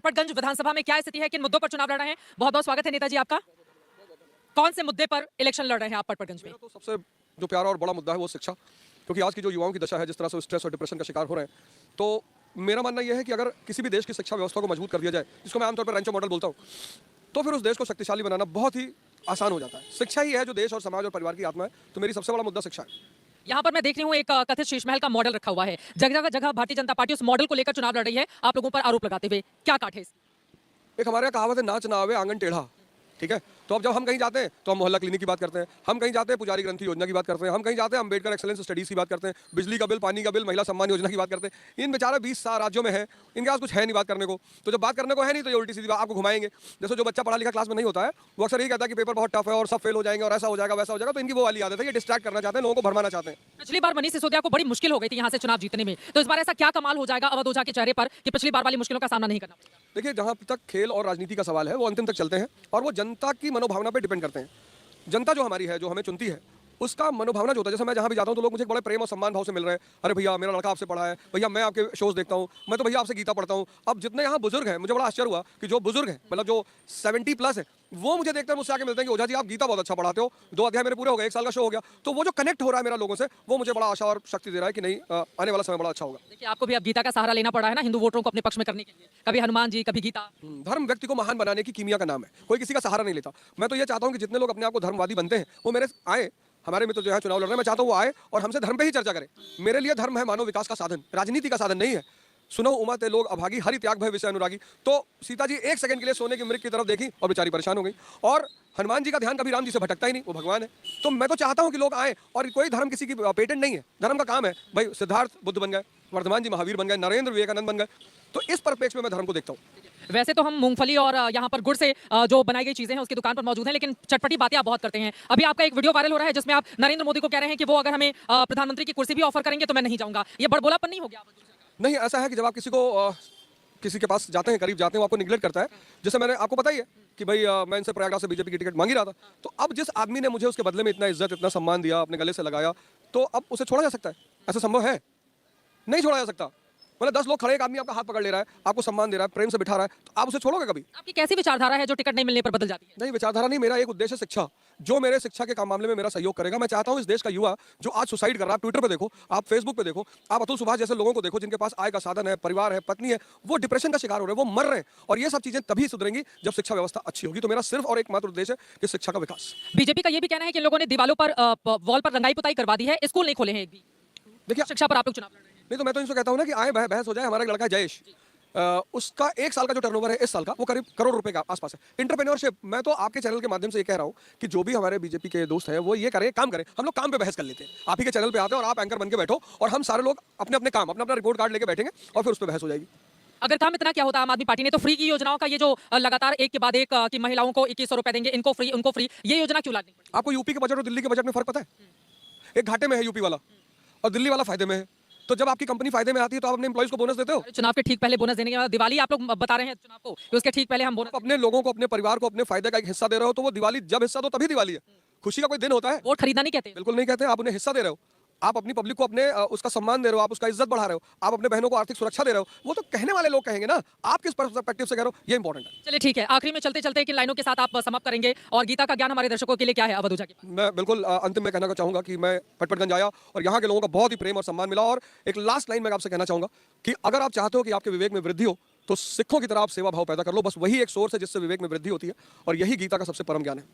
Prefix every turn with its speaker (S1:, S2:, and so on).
S1: पटपटगंज विधानसभा में क्या स्थिति है, किन मुद्दों पर चुनाव लड़ रहे हैं? बहुत बहुत स्वागत है नेताजी आपका। कौन से मुद्दे पर इलेक्शन लड़ रहे हैं आप पटपटगंज में?
S2: मेरा तो सबसे जो प्यारा और बड़ा मुद्दा है वो शिक्षा, क्योंकि आज की जो युवाओं की दशा है, जिस तरह से स्ट्रेस और डिप्रेशन का शिकार हो रहे हैं, तो मेरा मानना यह है कि अगर किसी भी देश की शिक्षा व्यवस्था को मजबूत कर दिया जाए, जिसको मैं आमतौर पर रेंचो मॉडल बोलता हूँ, तो फिर उस देश को शक्तिशाली बनाना बहुत ही आसान हो जाता है। शिक्षा ही है जो देश और समाज और परिवार की आत्मा है, तो मेरी सबसे बड़ा मुद्दा शिक्षा है।
S1: यहाँ पर मैं देख रही हूँ एक कथित शीश महल का मॉडल रखा हुआ है। जगह जगह भारतीय जनता पार्टी उस मॉडल को लेकर चुनाव लड़ रही है, आप लोगों पर आरोप लगाते हुए। क्या काट है इसकी?
S2: एक हमारे यहाँ कहावत है, नाच ना आवे आंगन टेढ़ा। ठीक है, तो अब जब हम कहीं जाते हैं तो हम मोहल्ला क्लिनिक की बात करते हैं, हम कहीं जाते हैं पुजारी ग्रंथि योजना की बात करते हैं, हम कहीं जाते हैं अम्बेडकर एक्सेलेंस स्टडीज की बात करते हैं, बिजली का बिल, पानी का बिल, महिला सम्मान योजना की बात करते हैं। इन बेचारे 20 राज्यों में है, इनके पास कुछ है नहीं बात करने को। तो जब बात करने को है नहीं तो ये उल्टी सीधी बात आपको घुमाएंगे। जैसे जो बच्चा पढ़ा लिखा क्लास में नहीं होता है, वो अक्सर यही कहता है कि पेपर बहुत टफ है और सब फेल हो जाएंगे और ऐसा हो जाएगा वैसा हो जाएगा। तो इनकी वो वाली आदत है, ये डिस्ट्रैक्ट करना चाहते हैं, लोगों को भरमाना चाहते हैं।
S1: पिछली बार मनीष सिसोदिया को बड़ी मुश्किल हो गई थी यहाँ से चुनाव जीतने में, तो इस बार ऐसा क्या कमाल हो जाएगा अवध ओझा के चेहरे पर कि पिछली बार वाली मुश्किलों का सामना नहीं करना पड़ेगा?
S2: देखिए, जहाँ तक खेल और राजनीति का सवाल है वो अंतिम तक चलते हैं और वो जनता की मनोभावना पर डिपेंड करते हैं। जनता जो हमारी है, जो हमें चुनती है, उसका मनोभावना जो होता है, जैसे मैं जहाँ भी जाता हूँ तो लोग मुझे बड़े प्रेम और सम्मान भाव से मिल रहे हैं। अरे भैया, मेरा लड़का आपसे पढ़ा है, भैया मैं आपके शोज देखता हूँ, मैं तो भैया आपसे गीता पढ़ता हूँ। अब जितने यहाँ बुजुर्ग हैं, मुझे बड़ा आश्चर्य हुआ कि जो बुजुर्ग हैं, मतलब जो 70+ है, वो मुझे देखते हैं, मुझसे आके मिलते हैं कि ओझा जी आप गीता बहुत अच्छा पढ़ाते हो, 2 अध्याय मेरे पूरे हो गए, 1 साल का शो हो गया। तो वो जो कनेक्ट हो रहा है मेरा लोगों से, वो मुझे बड़ा आशा और शक्ति दे रहा है कि नहीं, आने वाला समय बड़ा अच्छा होगा।
S1: देखिए, आपको भी अब गीता का सहारा लेना पड़ा है ना हिंदू वोटरों को अपने पक्ष में करने के लिए। कभी हनुमान जी, कभी गीता।
S2: धर्म व्यक्ति को महान बनाने की कीमिया का नाम है, कोई किसी का सहारा नहीं लेता। मैं तो ये चाहता हूँ कि जितने लोग अपने आप को धर्मवादी बनते हैं वो मेरे आए, हमारे मित्र जो है चुनाव लड़ रहे हैं, मैं चाहता हूँ वो आए और हमसे धर्म पे ही चर्चा करें। मेरे लिए धर्म है मानव विकास का साधन, राजनीति का साधन नहीं है। सुनो उमा ते लोग अभागी, हरि त्याग भय विषय अनुरागी। तो सीता जी 1 सेकंड के लिए सोने की मृग की तरफ देखी और बेचारी परेशान हो गई। और हनुमान जी का ध्यान कभी राम जी से भटकता ही नहीं, वो भगवान है। तो मैं तो चाहता हूँ कि लोग आए, और कोई धर्म किसी की पेटेंट नहीं है, धर्म का काम है। भाई सिद्धार्थ बुद्ध बन गए, वर्धमान जी महावीर बन गए, नरेंद्र विवेकानंद बन गए। तो इस परिप्रेक्ष्य में मैं धर्म को देखता हूँ।
S1: वैसे तो हम मूंगफली और यहाँ पर गुड़ से जो बनाई गई चीजें हैं उसकी दुकान पर मौजूद हैं, लेकिन चटपटी बातें आप बहुत करते हैं। अभी आपका एक वीडियो वायरल हो रहा है जिसमें आप नरेंद्र मोदी को कह रहे हैं कि वो अगर हमें प्रधानमंत्री की कुर्सी भी ऑफर करेंगे तो मैं नहीं जाऊंगा। ये बड़बोलापन नहीं हो गया?
S2: नहीं, ऐसा है कि जब आप किसी के पास जाते हैं, करीब जाते हैं, वो आपको निगलेक्ट करता है। जैसे मैंने आपको पता ही है कि भाई मैं इनसे प्रयागराज से बीजेपी की टिकट मांग ही रहा था। तो अब जिस आदमी ने मुझे उसके बदले में इतना इज्जत, इतना सम्मान दिया, अपने गले से लगाया, तो अब उसे छोड़ा जा सकता है? ऐसा संभव है? नहीं छोड़ा जा सकता। मतलब 10 लोग खड़े, एक आदमी आपका हाथ पकड़ ले रहा है, आपको सम्मान दे रहा है, प्रेम से बिठा रहा है, तो आप उसे छोड़ोगे कभी?
S1: आपकी कैसी विचारधारा है जो टिकट नहीं मिलने पर बदल जाती है?
S2: नहीं, विचारधारा नहीं, मेरा एक उद्देश्य है शिक्षा। जो मेरे शिक्षा के काम मामले में मेरा सहयोग करेगा, मैं चाहता हूँ इस देश का युवा जो आज सुसाइड कर रहा है, आप ट्विटर पे देखो, आप फेसबुक पे देखो, आप अतुल सुभाष जैसे लोगों को देखो जिनके पास आय का साधन है, परिवार है, पत्नी है, वो डिप्रेशन का शिकार हो रहे हैं, वो मर रहे हैं। और ये सब चीजें तभी सुधरेंगी जब शिक्षा व्यवस्था अच्छी होगी। तो मेरा सिर्फ और एकमात्र उद्देश्य है कि शिक्षा का विकास।
S1: बीजेपी का ये भी कहना है कि इन लोगों ने दीवालों पर वॉल पर रंगाई पुताई करवा दी है, स्कूल नहीं खोले हैं एक भी।
S2: देखिए,
S1: शिक्षा पर आप लोग चुनाव लड़ रहे हैं।
S2: नहीं तो मैं तो इनसे कहता हूँ ना कि आए बहस हो जाए। हमारा एक लड़का है जयेश, उसका 1 साल का जो टर्नओवर है इस साल का, वो करीब करोड़ रुपए का आसपास है। एंटरप्रेन्योरशिप, मैं तो आपके चैनल के माध्यम से ये कह रहा हूँ कि जो भी हमारे बीजेपी के दोस्त हैं वो ये करें, काम करें। हम लोग काम पे बहस कर लेते हैं, आप ही के चैनल पे आते हैं और आप एंकर बन के बैठो और हम सारे लोग अपने अपने काम, अपना अपना रिपोर्ट कार्ड लेके बैठेंगे और फिर उस पर बहस हो जाएगी।
S1: अगर काम इतना क्या होता आम आदमी पार्टी ने तो फ्री की योजनाओं का ये जो लगातार एक के बाद एक कि महिलाओं को 2100 रुपए देंगे, इनको फ्री उनको फ्री, ये योजना क्यों लानी पड़ी?
S2: आपको यूपी के बजट और दिल्ली के बजट में फर्क पता है? एक घाटे में है यूपी वाला और दिल्ली वाला फायदे में है। तो जब आपकी कंपनी फायदे में आती है तो आप अपने एम्प्लॉइज को बोनस देते हो।
S1: चुनाव के ठीक पहले बोनस देने के बाद दिवाली आप लोग बता रहे हैं चुनाव को कि उसके ठीक पहले हम बोनस।
S2: अपने लोगों को, अपने परिवार को, अपने फायदे का एक हिस्सा दे रहे हो, तो वो दिवाली, जब हिस्सा दो तभी दिवाली है। खुशी का कोई दिन होता है?
S1: वोट खरीदना नहीं कहते।
S2: बिल्कुल नहीं कहते। आप उन्हें हिस्सा दे रहे हो, आप अपनी पब्लिक को अपने उसका सम्मान दे रहे हो, आप उसका इज्जत बढ़ा रहे हो, आप अपने बहनों को आर्थिक सुरक्षा दे रहे हो। वो तो कहने वाले लोग कहेंगे ना, आप किस पर्सपेक्टिव से कह रहे हो, ये इंपॉर्टेंट है।
S1: चलिए ठीक है, आखिरी में चलते चलते किन लाइनों के साथ आप समाप्त करेंगे और गीता का ज्ञान हमारे दर्शकों के लिए क्या है अवध ओझा के पास?
S2: मैं बिल्कुल अंतिम में कहना चाहूंगा कि मैं पटपटगंज आया और यहाँ के लोगों का बहुत ही प्रेम और सम्मान मिला। और एक लास्ट लाइन मैं आपसे कहना चाहूंगा कि अगर आप चाहते हो कि आपके विवेक में वृद्धि हो तो सिखों की तरह आप सेवा भाव पैदा कर लो। बस वही एक सोर्स है जिससे विवेक में वृद्धि होती है और यही गीता का सबसे परम ज्ञान है।